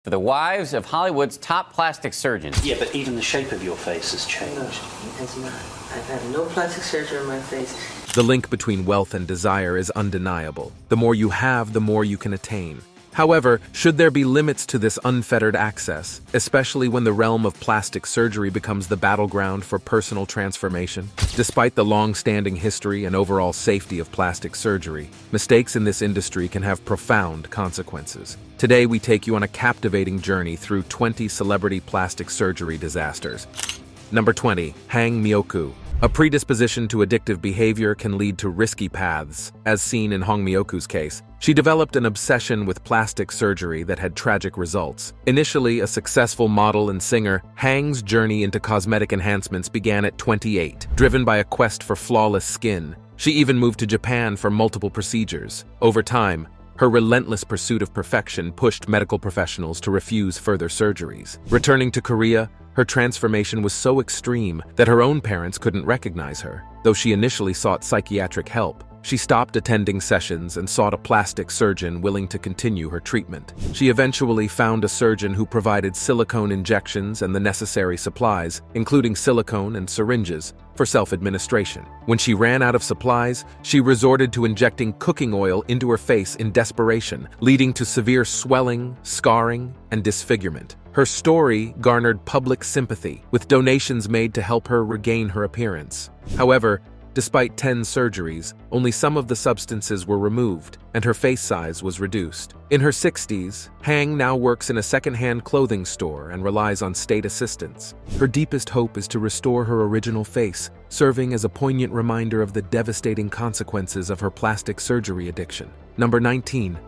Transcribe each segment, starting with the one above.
For the wives of Hollywood's top plastic surgeons. Yeah, but even the shape of your face has changed. No, it has not. I've had no plastic surgery on my face. The link between wealth and desire is undeniable. The more you have, the more you can attain. However, should there be limits to this unfettered access, especially when the realm of plastic surgery becomes the battleground for personal transformation? Despite the long-standing history and overall safety of plastic surgery, mistakes in this industry can have profound consequences. Today, we take you on a captivating journey through 20 celebrity plastic surgery disasters. Number 20. Hang Myoku. A predisposition to addictive behavior can lead to risky paths, as seen in Hong Myoku's case. She developed an obsession with plastic surgery that had tragic results. Initially a successful model and singer, Hang's journey into cosmetic enhancements began at 28, driven by a quest for flawless skin. She even moved to Japan for multiple procedures. Over time, her relentless pursuit of perfection pushed medical professionals to refuse further surgeries. Returning to Korea, her transformation was so extreme that her own parents couldn't recognize her. Though she initially sought psychiatric help, she stopped attending sessions and sought a plastic surgeon willing to continue her treatment. She eventually found a surgeon who provided silicone injections and the necessary supplies, including silicone and syringes, for self-administration. When she ran out of supplies, she resorted to injecting cooking oil into her face in desperation, leading to severe swelling, scarring, and disfigurement. Her story garnered public sympathy, with donations made to help her regain her appearance. However, despite 10 surgeries, only some of the substances were removed, and her face size was reduced. In her 60s, Hang now works in a second-hand clothing store and relies on state assistance. Her deepest hope is to restore her original face, serving as a poignant reminder of the devastating consequences of her plastic surgery addiction. Number 19.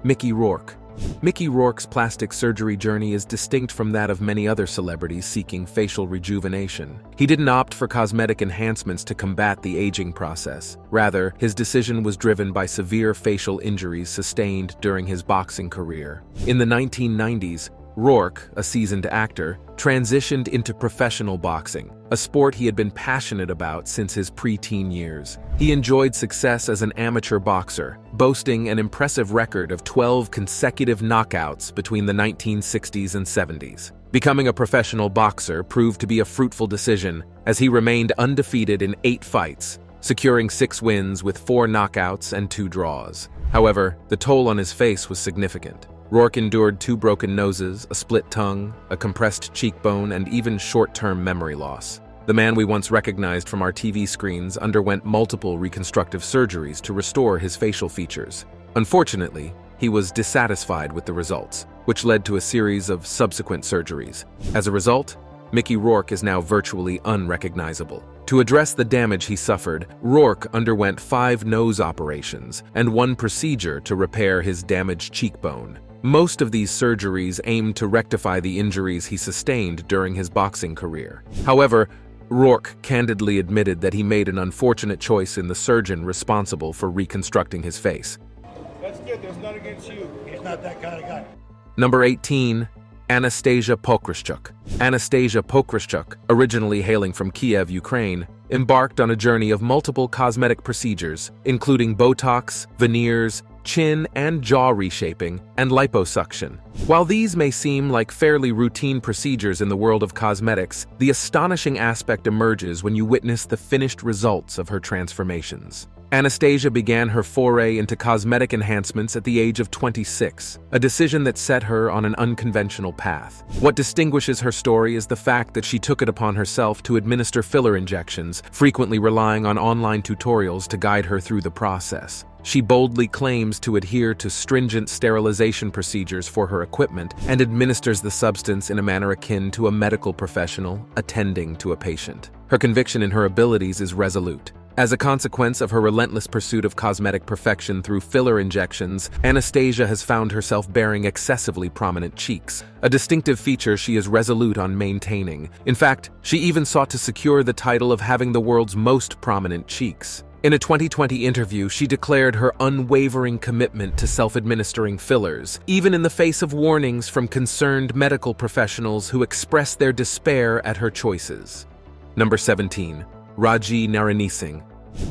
Mickey Rourke. Mickey Rourke's plastic surgery journey is distinct from that of many other celebrities seeking facial rejuvenation. He didn't opt for cosmetic enhancements to combat the aging process. Rather, his decision was driven by severe facial injuries sustained during his boxing career. In the 1990s, Rourke, a seasoned actor, transitioned into professional boxing, a sport he had been passionate about since his preteen years. He enjoyed success as an amateur boxer, boasting an impressive record of 12 consecutive knockouts between the 1960s and 70s. Becoming a professional boxer proved to be a fruitful decision, as he remained undefeated in 8 fights, securing 6 wins with 4 knockouts and 2 draws. However, the toll on his face was significant. Rourke endured 2 broken noses, a split tongue, a compressed cheekbone, and even short-term memory loss. The man we once recognized from our TV screens underwent multiple reconstructive surgeries to restore his facial features. Unfortunately, he was dissatisfied with the results, which led to a series of subsequent surgeries. As a result, Mickey Rourke is now virtually unrecognizable. To address the damage he suffered, Rourke underwent 5 nose operations and 1 procedure to repair his damaged cheekbone. Most of these surgeries aimed to rectify the injuries he sustained during his boxing career. However, Rourke candidly admitted that he made an unfortunate choice in the surgeon responsible for reconstructing his face. That's good, there's none against you. He's not that kind of guy. Number 18. Anastasia Pokryschuk. Anastasia Pokryschuk, originally hailing from Kiev, Ukraine, embarked on a journey of multiple cosmetic procedures, including Botox, veneers, chin and jaw reshaping, and liposuction. While these may seem like fairly routine procedures in the world of cosmetics, the astonishing aspect emerges when you witness the finished results of her transformations. Anastasia began her foray into cosmetic enhancements at the age of 26, a decision that set her on an unconventional path. What distinguishes her story is the fact that she took it upon herself to administer filler injections, frequently relying on online tutorials to guide her through the process. She boldly claims to adhere to stringent sterilization procedures for her equipment and administers the substance in a manner akin to a medical professional attending to a patient. Her conviction in her abilities is resolute. As a consequence of her relentless pursuit of cosmetic perfection through filler injections, Anastasia has found herself bearing excessively prominent cheeks, a distinctive feature she is resolute on maintaining. In fact, she even sought to secure the title of having the world's most prominent cheeks. In a 2020 interview, she declared her unwavering commitment to self-administering fillers, even in the face of warnings from concerned medical professionals who expressed their despair at her choices. Number 17. Raji Narasimhan.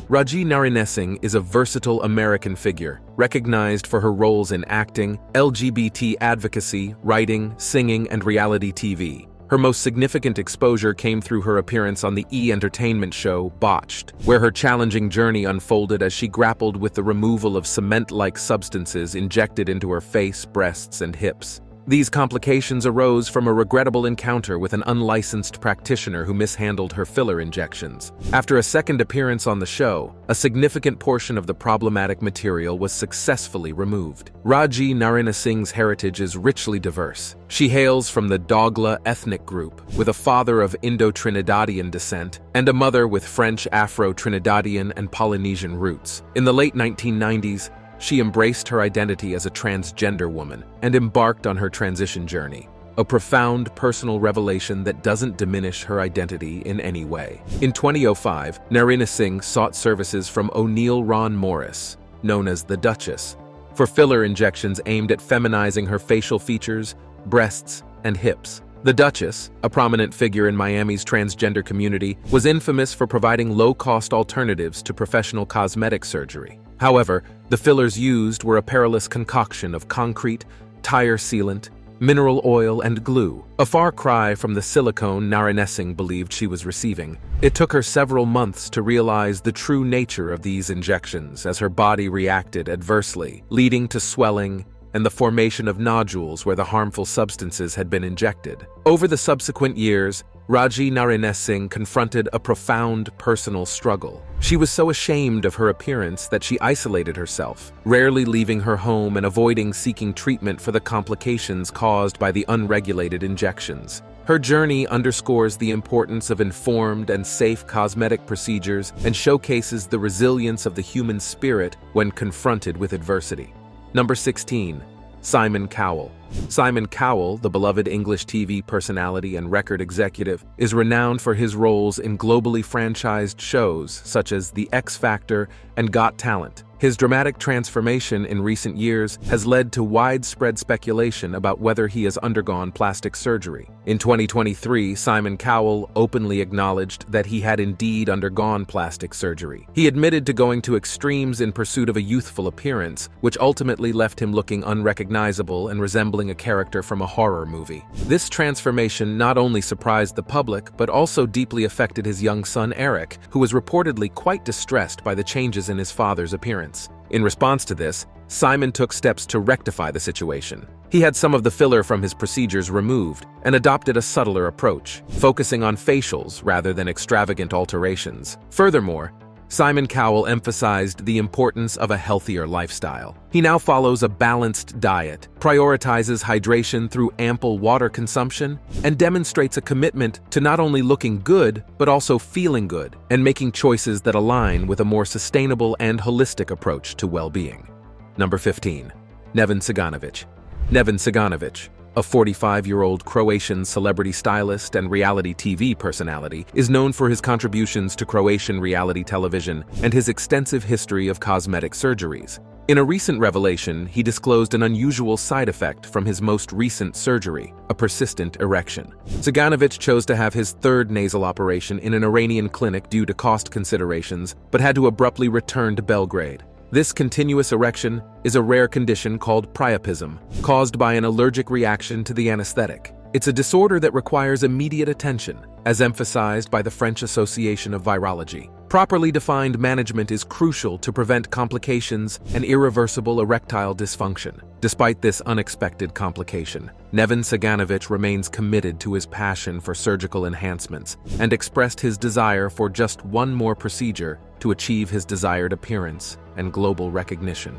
Raji Narinesinghe is a versatile American figure, recognized for her roles in acting, LGBT advocacy, writing, singing, and reality TV. Her most significant exposure came through her appearance on the E! Entertainment show Botched, where her challenging journey unfolded as she grappled with the removal of cement-like substances injected into her face, breasts, and hips. These complications arose from a regrettable encounter with an unlicensed practitioner who mishandled her filler injections. After a second appearance on the show, a significant portion of the problematic material was successfully removed. Raji Narinesinghe's heritage is richly diverse. She hails from the Dogla ethnic group, with a father of Indo-Trinidadian descent and a mother with French, Afro-Trinidadian, and Polynesian roots. In the late 1990s, she embraced her identity as a transgender woman and embarked on her transition journey, a profound personal revelation that doesn't diminish her identity in any way. In 2005, Narinesinghe sought services from O'Neill Ron Morris, known as the Duchess, for filler injections aimed at feminizing her facial features, breasts, and hips. The Duchess, a prominent figure in Miami's transgender community, was infamous for providing low-cost alternatives to professional cosmetic surgery. However, the fillers used were a perilous concoction of concrete, tire sealant, mineral oil, and glue, a far cry from the silicone Narinesinghe believed she was receiving. It took her several months to realize the true nature of these injections as her body reacted adversely, leading to swelling and the formation of nodules where the harmful substances had been injected. Over the subsequent years, Raji Narinesinghe confronted a profound personal struggle. She was so ashamed of her appearance that she isolated herself, rarely leaving her home and avoiding seeking treatment for the complications caused by the unregulated injections. Her journey underscores the importance of informed and safe cosmetic procedures and showcases the resilience of the human spirit when confronted with adversity. Number 16. Simon Cowell. Simon Cowell, the beloved English TV personality and record executive, is renowned for his roles in globally franchised shows such as The X Factor and Got Talent. His dramatic transformation in recent years has led to widespread speculation about whether he has undergone plastic surgery. In 2023, Simon Cowell openly acknowledged that he had indeed undergone plastic surgery. He admitted to going to extremes in pursuit of a youthful appearance, which ultimately left him looking unrecognizable and resembling a character from a horror movie. This transformation not only surprised the public, but also deeply affected his young son Eric, who was reportedly quite distressed by the changes in his father's appearance. In response to this, Simon took steps to rectify the situation. He had some of the filler from his procedures removed and adopted a subtler approach, focusing on facials rather than extravagant alterations. Furthermore, Simon Cowell emphasized the importance of a healthier lifestyle. He now follows a balanced diet, prioritizes hydration through ample water consumption, and demonstrates a commitment to not only looking good, but also feeling good and making choices that align with a more sustainable and holistic approach to well-being. Number 15. Neven Ciganovic. Neven Ciganovic, a 45-year-old Croatian celebrity stylist and reality TV personality, is known for his contributions to Croatian reality television and his extensive history of cosmetic surgeries. In a recent revelation, he disclosed an unusual side effect from his most recent surgery, a persistent erection. Ciganovic chose to have his third nasal operation in an Iranian clinic due to cost considerations, but had to abruptly return to Belgrade. This continuous erection is a rare condition called priapism, caused by an allergic reaction to the anesthetic. It's a disorder that requires immediate attention, as emphasized by the French Association of Virology. Properly defined management is crucial to prevent complications and irreversible erectile dysfunction. Despite this unexpected complication, Neven Ciganovic remains committed to his passion for surgical enhancements and expressed his desire for just one more procedure to achieve his desired appearance and global recognition.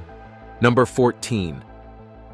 Number 14.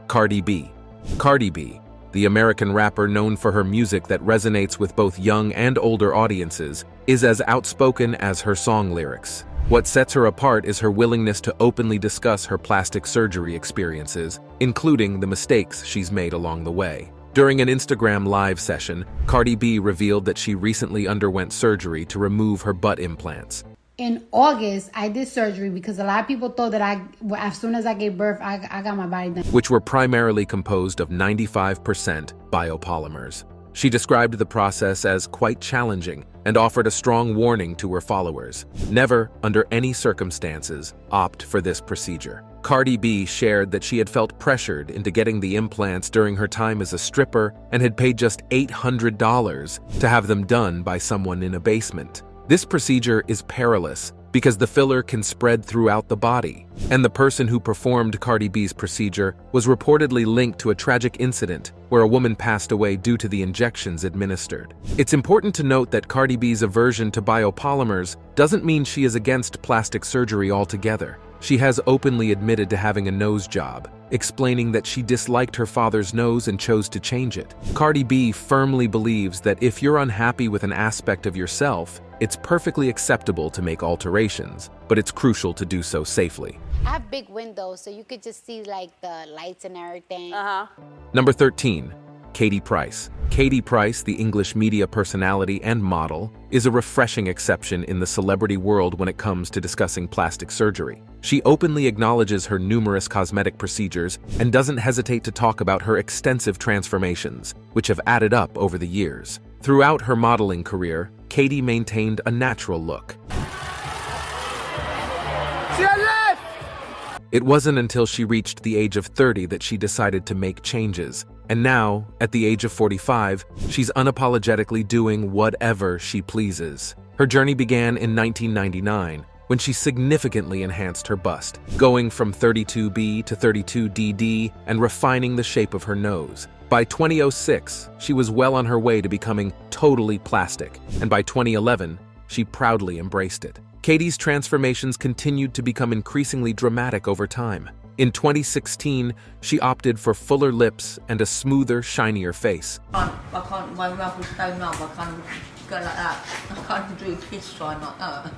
Cardi B. Cardi B, the American rapper known for her music that resonates with both young and older audiences, is as outspoken as her song lyrics. What sets her apart is her willingness to openly discuss her plastic surgery experiences, including the mistakes she's made along the way. During an Instagram live session, Cardi B revealed that she recently underwent surgery to remove her butt implants. In August, I did surgery because a lot of people thought that as soon as I gave birth, I got my body done. Which were primarily composed of 95% biopolymers. She described the process as quite challenging and offered a strong warning to her followers: never, under any circumstances, opt for this procedure. Cardi B shared that she had felt pressured into getting the implants during her time as a stripper and had paid just $800 to have them done by someone in a basement. This procedure is perilous because the filler can spread throughout the body, and the person who performed Cardi B's procedure was reportedly linked to a tragic incident where a woman passed away due to the injections administered. It's important to note that Cardi B's aversion to biopolymers doesn't mean she is against plastic surgery altogether. She has openly admitted to having a nose job, explaining that she disliked her father's nose and chose to change it. Cardi B firmly believes that if you're unhappy with an aspect of yourself, it's perfectly acceptable to make alterations, but it's crucial to do so safely. I have big windows, so you could just see like the lights and everything. Number 13, Katie Price. Katie Price, the English media personality and model, is a refreshing exception in the celebrity world when it comes to discussing plastic surgery. She openly acknowledges her numerous cosmetic procedures and doesn't hesitate to talk about her extensive transformations, which have added up over the years. Throughout her modeling career, Katie maintained a natural look. It wasn't until she reached the age of 30 that she decided to make changes. And now, at the age of 45, she's unapologetically doing whatever she pleases. Her journey began in 1999, when she significantly enhanced her bust, going from 32B to 32DD and refining the shape of her nose. By 2006, she was well on her way to becoming totally plastic, and by 2011, she proudly embraced it. Katie's transformations continued to become increasingly dramatic over time. In 2016, she opted for fuller lips and a smoother, shinier face. I can't, my mouth is so numb, I can't go like that. I can't do a kiss sign like that.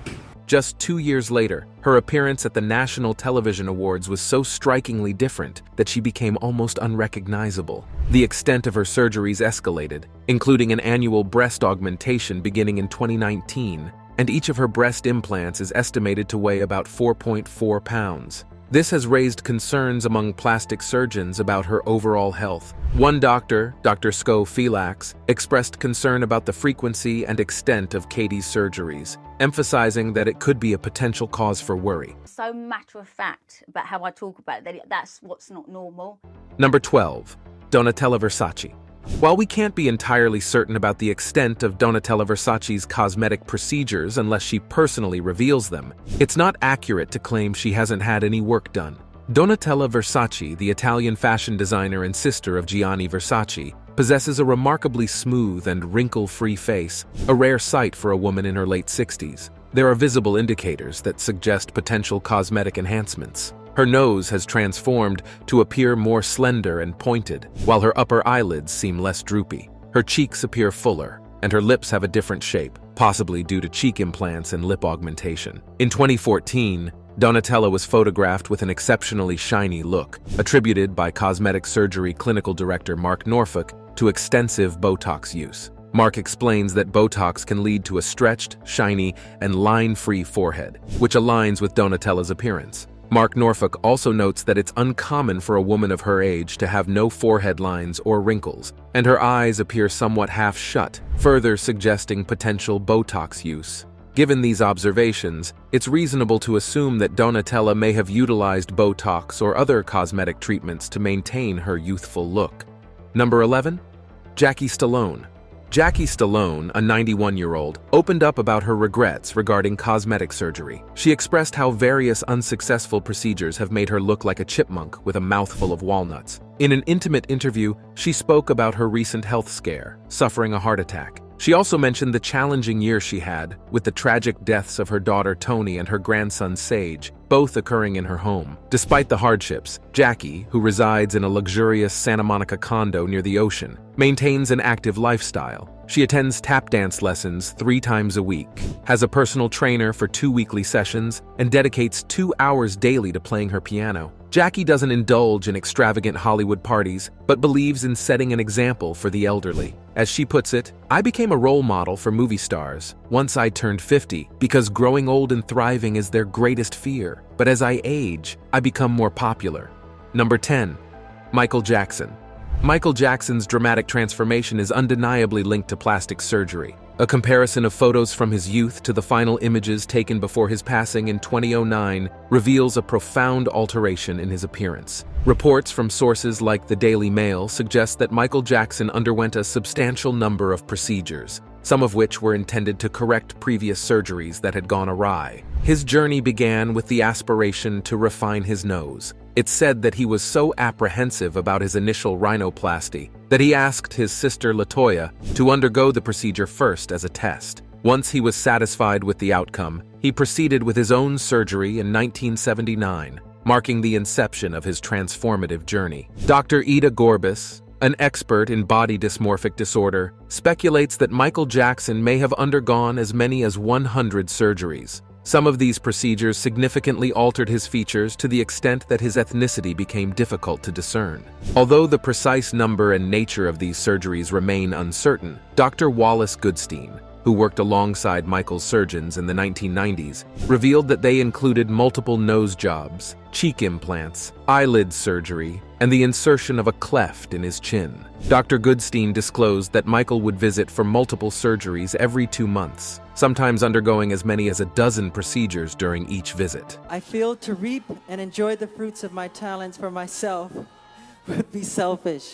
Just 2 years later, her appearance at the National Television Awards was so strikingly different that she became almost unrecognizable. The extent of her surgeries escalated, including an annual breast augmentation beginning in 2019, and each of her breast implants is estimated to weigh about 4.4 pounds. This has raised concerns among plastic surgeons about her overall health. One doctor, Dr. Sko Phelan, expressed concern about the frequency and extent of Katie's surgeries, emphasizing that it could be a potential cause for worry. So matter of fact about how I talk about it, that's what's not normal. Number 12, Donatella Versace. While we can't be entirely certain about the extent of Donatella Versace's cosmetic procedures unless she personally reveals them, it's not accurate to claim she hasn't had any work done. Donatella Versace, the Italian fashion designer and sister of Gianni Versace, possesses a remarkably smooth and wrinkle-free face, a rare sight for a woman in her late 60s. There are visible indicators that suggest potential cosmetic enhancements. Her nose has transformed to appear more slender and pointed, while her upper eyelids seem less droopy. Her cheeks appear fuller, and her lips have a different shape, possibly due to cheek implants and lip augmentation. In 2014, Donatella was photographed with an exceptionally shiny look, attributed by cosmetic surgery clinical director Mark Norfolk to extensive Botox use. Mark explains that Botox can lead to a stretched, shiny, and line-free forehead, which aligns with Donatella's appearance. Mark Norfolk also notes that it's uncommon for a woman of her age to have no forehead lines or wrinkles, and her eyes appear somewhat half shut, further suggesting potential Botox use. Given these observations, it's reasonable to assume that Donatella may have utilized Botox or other cosmetic treatments to maintain her youthful look. Number 11, Jackie Stallone. Jackie Stallone, a 91-year-old, opened up about her regrets regarding cosmetic surgery. She expressed how various unsuccessful procedures have made her look like a chipmunk with a mouthful of walnuts. In an intimate interview, she spoke about her recent health scare, suffering a heart attack. She also mentioned the challenging year she had, with the tragic deaths of her daughter Toni and her grandson Sage, both occurring in her home. Despite the hardships, Jackie, who resides in a luxurious Santa Monica condo near the ocean, maintains an active lifestyle. She attends tap dance lessons 3 times a week, has a personal trainer for 2 weekly sessions, and dedicates 2 hours daily to playing her piano. Jackie doesn't indulge in extravagant Hollywood parties, but believes in setting an example for the elderly. As she puts it, "I became a role model for movie stars once I turned 50 because growing old and thriving is their greatest fear. But as I age, I become more popular." Number 10, Michael Jackson. Michael Jackson's dramatic transformation is undeniably linked to plastic surgery. A comparison of photos from his youth to the final images taken before his passing in 2009 reveals a profound alteration in his appearance. Reports from sources like the Daily Mail suggest that Michael Jackson underwent a substantial number of procedures, some of which were intended to correct previous surgeries that had gone awry. His journey began with the aspiration to refine his nose. It's said that he was so apprehensive about his initial rhinoplasty that he asked his sister LaToya to undergo the procedure first as a test. Once he was satisfied with the outcome, he proceeded with his own surgery in 1979, marking the inception of his transformative journey. Dr. Ida Gorbis, an expert in body dysmorphic disorder, speculates that Michael Jackson may have undergone as many as 100 surgeries. Some of these procedures significantly altered his features to the extent that his ethnicity became difficult to discern. Although the precise number and nature of these surgeries remain uncertain, Dr. Wallace Goodstein, who worked alongside Michael's surgeons in the 1990s, revealed that they included multiple nose jobs, cheek implants, eyelid surgery, and the insertion of a cleft in his chin. Dr. Goodstein disclosed that Michael would visit for multiple surgeries every 2 months, sometimes undergoing as many as a dozen procedures during each visit. I feel to reap and enjoy the fruits of my talents for myself would be selfish.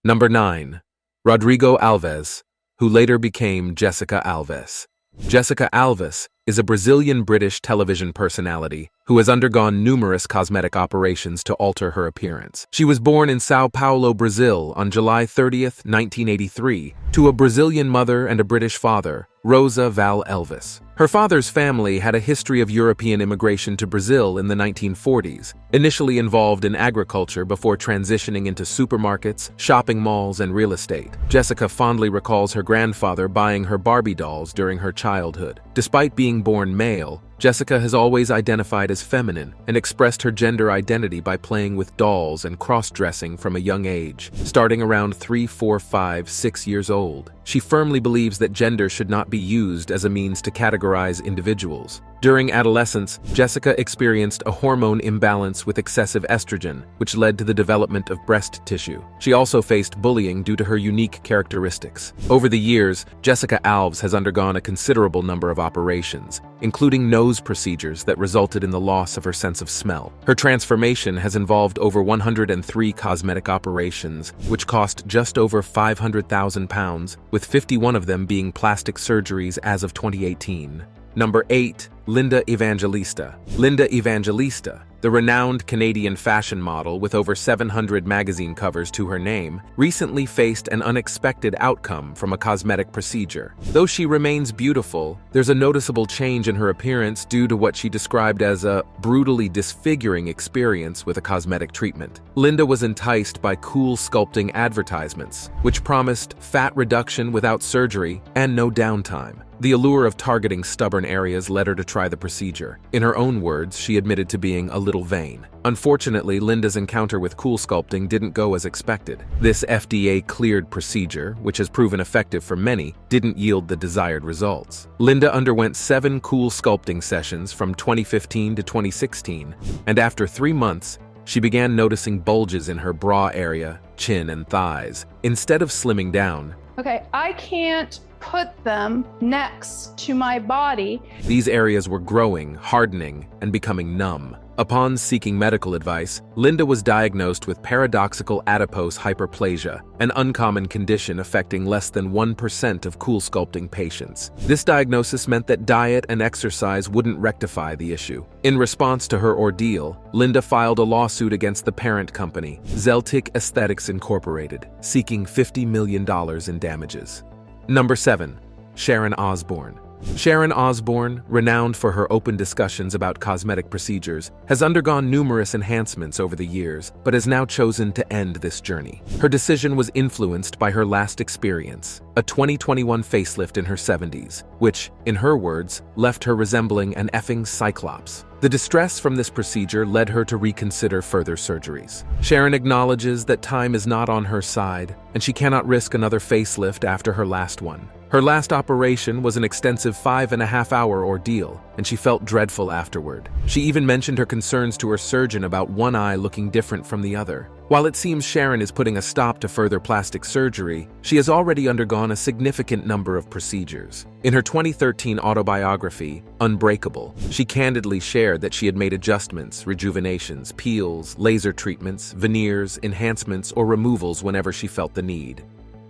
Number 9. Rodrigo Alves, who later became Jessica Alves. Jessica Alves is a Brazilian-British television personality who has undergone numerous cosmetic operations to alter her appearance. She was born in Sao Paulo, Brazil on July 30th, 1983, to a Brazilian mother and a British father, Rosa Val Elvis. Her father's family had a history of European immigration to Brazil in the 1940s, initially involved in agriculture before transitioning into supermarkets, shopping malls, and real estate. Jessica fondly recalls her grandfather buying her Barbie dolls during her childhood. Despite being born male, Jessica has always identified as feminine and expressed her gender identity by playing with dolls and cross-dressing from a young age. Starting around 3, 4, 5, 6 years old, she firmly believes that gender should not be used as a means to categorize individuals. During adolescence, Jessica experienced a hormone imbalance with excessive estrogen, which led to the development of breast tissue. She also faced bullying due to her unique characteristics. Over the years, Jessica Alves has undergone a considerable number of operations, including nose procedures that resulted in the loss of her sense of smell. Her transformation has involved over 103 cosmetic operations, which cost just over £500,000, with 51 of them being plastic surgeries as of 2018. Number 8. Linda Evangelista. Linda Evangelista, the renowned Canadian fashion model with over 700 magazine covers to her name, recently faced an unexpected outcome from a cosmetic procedure. Though she remains beautiful, there's a noticeable change in her appearance due to what she described as a brutally disfiguring experience with a cosmetic treatment. Linda was enticed by Cool Sculpting advertisements, which promised fat reduction without surgery and no downtime. The allure of targeting stubborn areas led her to try the procedure. In her own words, she admitted to being a little vain. Unfortunately, Linda's encounter with Cool Sculpting didn't go as expected. This FDA-cleared procedure, which has proven effective for many, didn't yield the desired results. Linda underwent 7 Cool Sculpting sessions from 2015 to 2016, and after 3 months, she began noticing bulges in her bra area, chin, and thighs. Instead of slimming down, okay, I can't put them next to my body. These areas were growing, hardening, and becoming numb. Upon seeking medical advice, Linda was diagnosed with paradoxical adipose hyperplasia, an uncommon condition affecting less than 1% of Cool Sculpting patients. This diagnosis meant that diet and exercise wouldn't rectify the issue. In response to her ordeal, Linda filed a lawsuit against the parent company, Zeltic Aesthetics Incorporated, seeking $50 million in damages. Number 7. Sharon Osbourne. Sharon Osbourne, renowned for her open discussions about cosmetic procedures, has undergone numerous enhancements over the years, but has now chosen to end this journey. Her decision was influenced by her last experience, a 2021 facelift in her 70s, which, in her words, left her resembling an effing cyclops. The distress from this procedure led her to reconsider further surgeries. Sharon acknowledges that time is not on her side, and she cannot risk another facelift after her last one. Her last operation was an extensive 5.5-hour ordeal, and she felt dreadful afterward. She even mentioned her concerns to her surgeon about one eye looking different from the other. While it seems Sharon is putting a stop to further plastic surgery, she has already undergone a significant number of procedures. In her 2013 autobiography, Unbreakable, she candidly shared that she had made adjustments, rejuvenations, peels, laser treatments, veneers, enhancements, or removals whenever she felt the need.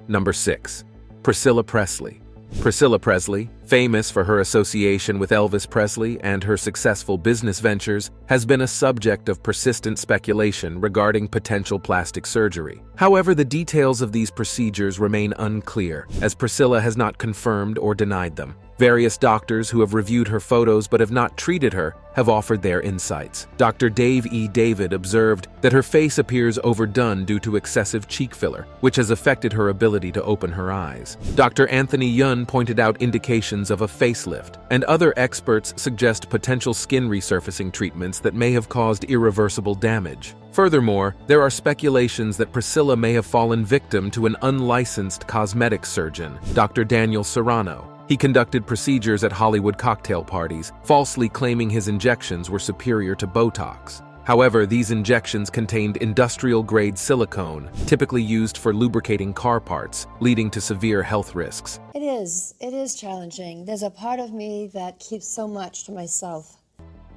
Number 6. Priscilla Presley. Priscilla Presley, famous for her association with Elvis Presley and her successful business ventures, has been a subject of persistent speculation regarding potential plastic surgery. However, the details of these procedures remain unclear, as Priscilla has not confirmed or denied them. Various doctors who have reviewed her photos but have not treated her have offered their insights. Dr. Dave E. David observed that her face appears overdone due to excessive cheek filler, which has affected her ability to open her eyes. Dr. Anthony Yun pointed out indications of a facelift, and other experts suggest potential skin resurfacing treatments that may have caused irreversible damage. Furthermore, there are speculations that Priscilla may have fallen victim to an unlicensed cosmetic surgeon, Dr. Daniel Serrano. He conducted procedures at Hollywood cocktail parties, falsely claiming his injections were superior to Botox. However, these injections contained industrial-grade silicone, typically used for lubricating car parts, leading to severe health risks. It is challenging. There's a part of me that keeps so much to myself.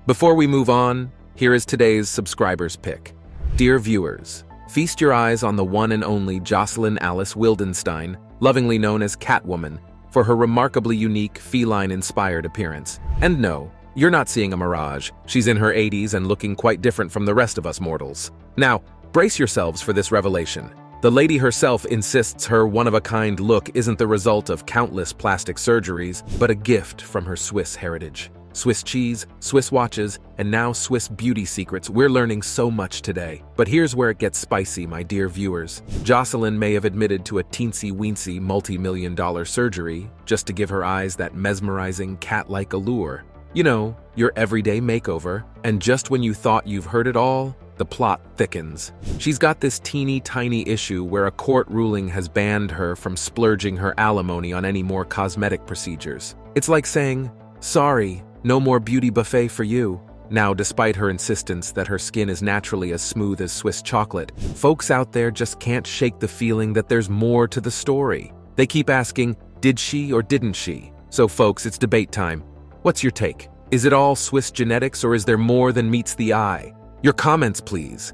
Before we move on, here is today's subscriber's pick. Dear viewers, feast your eyes on the one and only Jocelyn Alice Wildenstein, lovingly known as Catwoman, for her remarkably unique, feline-inspired appearance. And no, you're not seeing a mirage. She's in her 80s and looking quite different from the rest of us mortals. Now, brace yourselves for this revelation. The lady herself insists her one-of-a-kind look isn't the result of countless plastic surgeries, but a gift from her Swiss heritage. Swiss cheese, Swiss watches, and now Swiss beauty secrets. We're learning so much today. But here's where it gets spicy, my dear viewers. Jocelyn may have admitted to a teensy-weensy multi-million-dollar surgery just to give her eyes that mesmerizing cat-like allure. You know, your everyday makeover. And just when you thought you've heard it all, the plot thickens. She's got this teeny-tiny issue where a court ruling has banned her from splurging her alimony on any more cosmetic procedures. It's like saying, sorry, no more beauty buffet for you. Now, despite her insistence that her skin is naturally as smooth as Swiss chocolate, folks out there just can't shake the feeling that there's more to the story. They keep asking, did she or didn't she? So folks, it's debate time. What's your take? Is it all Swiss genetics or is there more than meets the eye? Your comments, please.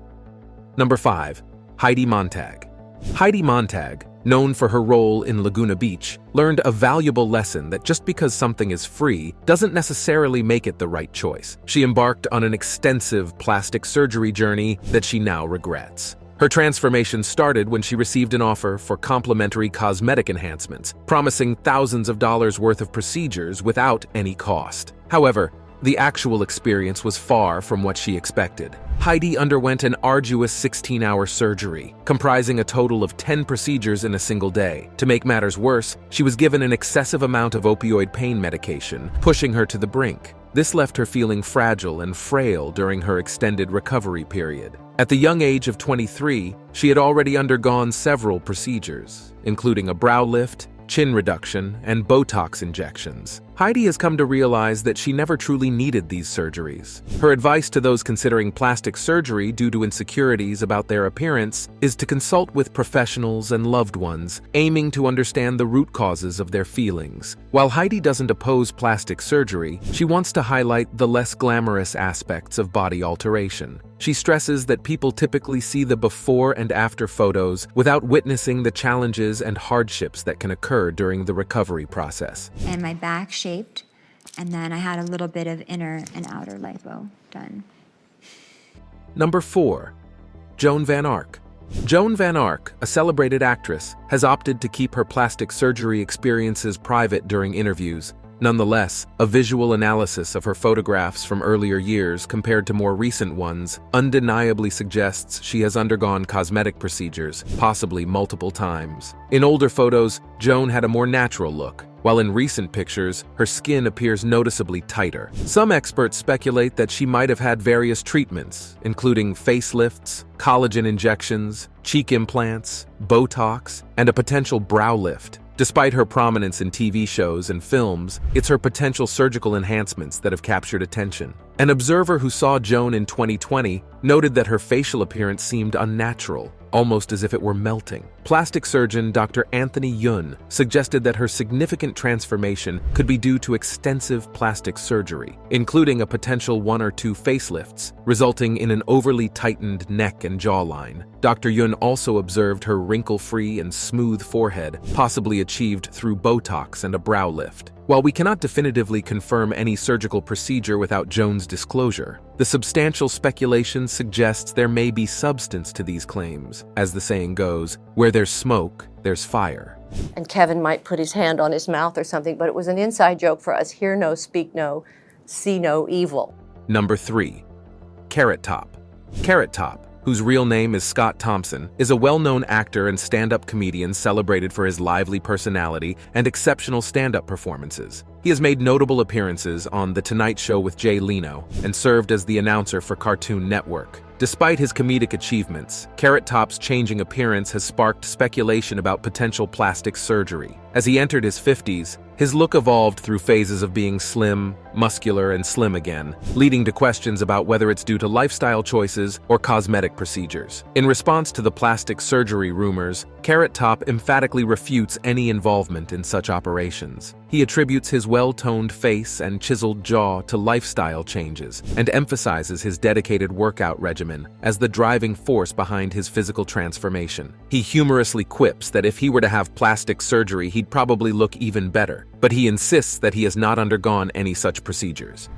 Number 5. Heidi Montag. Heidi Montag, known for her role in Laguna Beach, learned a valuable lesson that just because something is free doesn't necessarily make it the right choice. She embarked on an extensive plastic surgery journey that she now regrets. Her transformation started when she received an offer for complimentary cosmetic enhancements, promising thousands of dollars worth of procedures without any cost. However, the actual experience was far from what she expected. Heidi underwent an arduous 16-hour surgery, comprising a total of 10 procedures in a single day. To make matters worse, she was given an excessive amount of opioid pain medication, pushing her to the brink. This left her feeling fragile and frail during her extended recovery period. At the young age of 23, she had already undergone several procedures, including a brow lift, chin reduction, and Botox injections. Heidi has come to realize that she never truly needed these surgeries. Her advice to those considering plastic surgery due to insecurities about their appearance is to consult with professionals and loved ones, aiming to understand the root causes of their feelings. While Heidi doesn't oppose plastic surgery, she wants to highlight the less glamorous aspects of body alteration. She stresses that people typically see the before and after photos without witnessing the challenges and hardships that can occur during the recovery process. And my back shaped, and then I had a little bit of inner and outer lipo done. Number 4. Joan Van Ark. Joan Van Ark, a celebrated actress, has opted to keep her plastic surgery experiences private during interviews. Nonetheless, a visual analysis of her photographs from earlier years compared to more recent ones undeniably suggests she has undergone cosmetic procedures, possibly multiple times. In older photos, Joan had a more natural look, while in recent pictures, her skin appears noticeably tighter. Some experts speculate that she might have had various treatments, including facelifts, collagen injections, cheek implants, Botox, and a potential brow lift. Despite her prominence in TV shows and films, it's her potential surgical enhancements that have captured attention. An observer who saw Joan in 2020 noted that her facial appearance seemed unnatural, almost as if it were melting. Plastic surgeon Dr. Anthony Yun suggested that her significant transformation could be due to extensive plastic surgery, including a potential 1 or 2 facelifts, resulting in an overly tightened neck and jawline. Dr. Yun also observed her wrinkle-free and smooth forehead, possibly achieved through Botox and a brow lift. While we cannot definitively confirm any surgical procedure without Joan's disclosure, the substantial speculation suggests there may be substance to these claims. As the saying goes, where there's smoke, there's fire. And Kevin might put his hand on his mouth or something, but it was an inside joke for us. Hear no, speak no, see no evil. Number 3. Carrot Top. Carrot Top, whose real name is Scott Thompson, is a well-known actor and stand-up comedian celebrated for his lively personality and exceptional stand-up performances. He has made notable appearances on The Tonight Show with Jay Leno and served as the announcer for Cartoon Network. Despite his comedic achievements, Carrot Top's changing appearance has sparked speculation about potential plastic surgery. As he entered his 50s, his look evolved through phases of being slim, muscular, and slim again, leading to questions about whether it's due to lifestyle choices or cosmetic procedures. In response to the plastic surgery rumors, Carrot Top emphatically refutes any involvement in such operations. He attributes his well-toned face and chiseled jaw to lifestyle changes and emphasizes his dedicated workout regimen as the driving force behind his physical transformation. He humorously quips that if he were to have plastic surgery, he'd probably look even better, but he insists that he has not undergone any such procedures.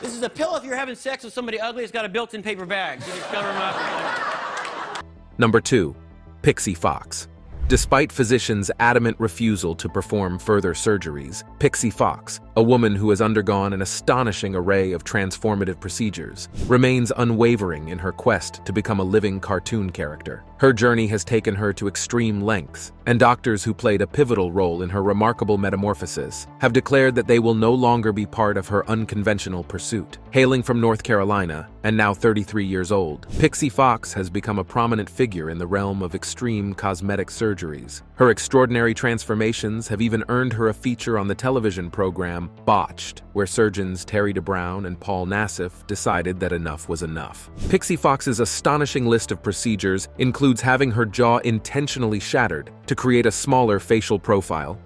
This is a pill if you're having sex with somebody ugly. It's got a built-in paper bag. You just cover them up. Number 2. Pixie Fox. Despite physicians' adamant refusal to perform further surgeries, Pixie Fox, a woman who has undergone an astonishing array of transformative procedures, remains unwavering in her quest to become a living cartoon character. Her journey has taken her to extreme lengths, and doctors who played a pivotal role in her remarkable metamorphosis have declared that they will no longer be part of her unconventional pursuit. Hailing from North Carolina, and now 33 years old, Pixie Fox has become a prominent figure in the realm of extreme cosmetic surgeries. Her extraordinary transformations have even earned her a feature on the television program Botched, where surgeons Terry DeBrown and Paul Nassif decided that enough was enough. Pixie Fox's astonishing list of procedures includes having her jaw intentionally shattered to create a smaller facial profile,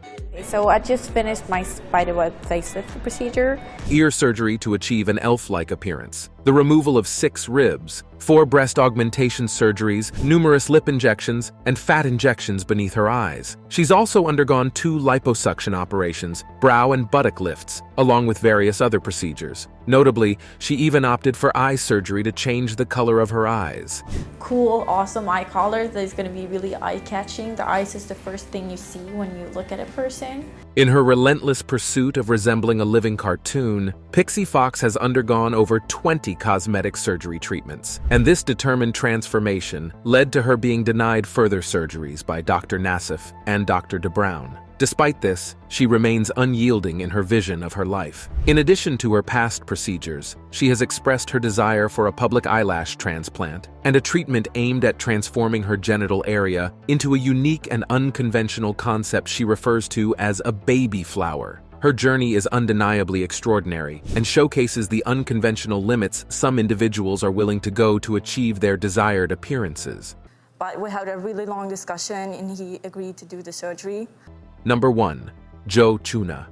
So I just finished my spiderweb facelift procedure. Ear surgery to achieve an elf-like appearance, the removal of 6 ribs, 4 breast augmentation surgeries, numerous lip injections, and fat injections beneath her eyes. She's also undergone 2 liposuction operations, brow and buttock lifts, along with various other procedures. Notably, she even opted for eye surgery to change the color of her eyes. Cool, awesome eye color that is going to be really eye-catching. The eyes is the first thing you see when you look at a person. In her relentless pursuit of resembling a living cartoon, Pixie Fox has undergone over 20 cosmetic surgery treatments, and this determined transformation led to her being denied further surgeries by Dr. Nassif and Dr. DeBrown. Despite this, she remains unyielding in her vision of her life. In addition to her past procedures, she has expressed her desire for a public eyelash transplant and a treatment aimed at transforming her genital area into a unique and unconventional concept she refers to as a baby flower. Her journey is undeniably extraordinary and showcases the unconventional limits some individuals are willing to go to achieve their desired appearances. But we had a really long discussion and he agreed to do the surgery. Number 1. Joe Chuna.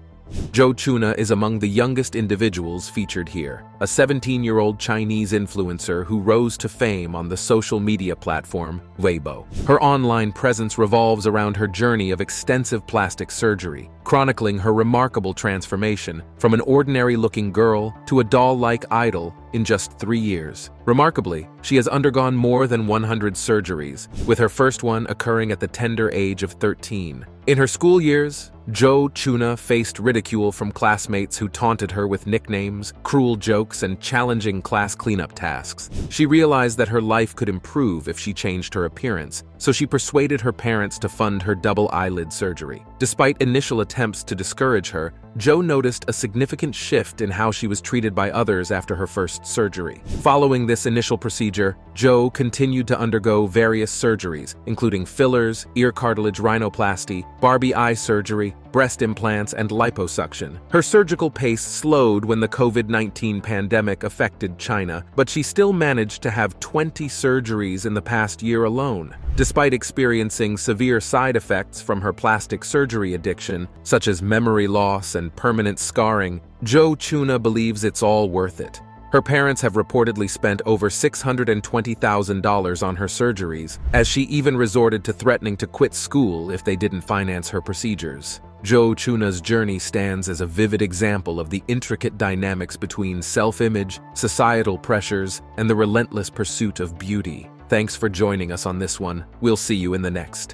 Joe Chuna is among the youngest individuals featured here, a 17-year-old Chinese influencer who rose to fame on the social media platform Weibo. Her online presence revolves around her journey of extensive plastic surgery, chronicling her remarkable transformation from an ordinary-looking girl to a doll-like idol in just 3 years. Remarkably, she has undergone more than 100 surgeries, with her first one occurring at the tender age of 13. In her school years, Joe Chuna faced ridicule from classmates who taunted her with nicknames, cruel jokes, and challenging class cleanup tasks. She realized that her life could improve if she changed her appearance, so she persuaded her parents to fund her double eyelid surgery. Despite initial attempts to discourage her, Jo noticed a significant shift in how she was treated by others after her first surgery. Following this initial procedure, Jo continued to undergo various surgeries, including fillers, ear cartilage rhinoplasty, Barbie eye surgery, breast implants, and liposuction. Her surgical pace slowed when the COVID-19 pandemic affected China, but she still managed to have 20 surgeries in the past year alone. Despite experiencing severe side effects from her plastic surgery addiction, such as memory loss and permanent scarring, Jo Chuna believes it's all worth it. Her parents have reportedly spent over $620,000 on her surgeries, as she even resorted to threatening to quit school if they didn't finance her procedures. Jo Chuna's journey stands as a vivid example of the intricate dynamics between self-image, societal pressures, and the relentless pursuit of beauty. Thanks for joining us on this one. We'll see you in the next.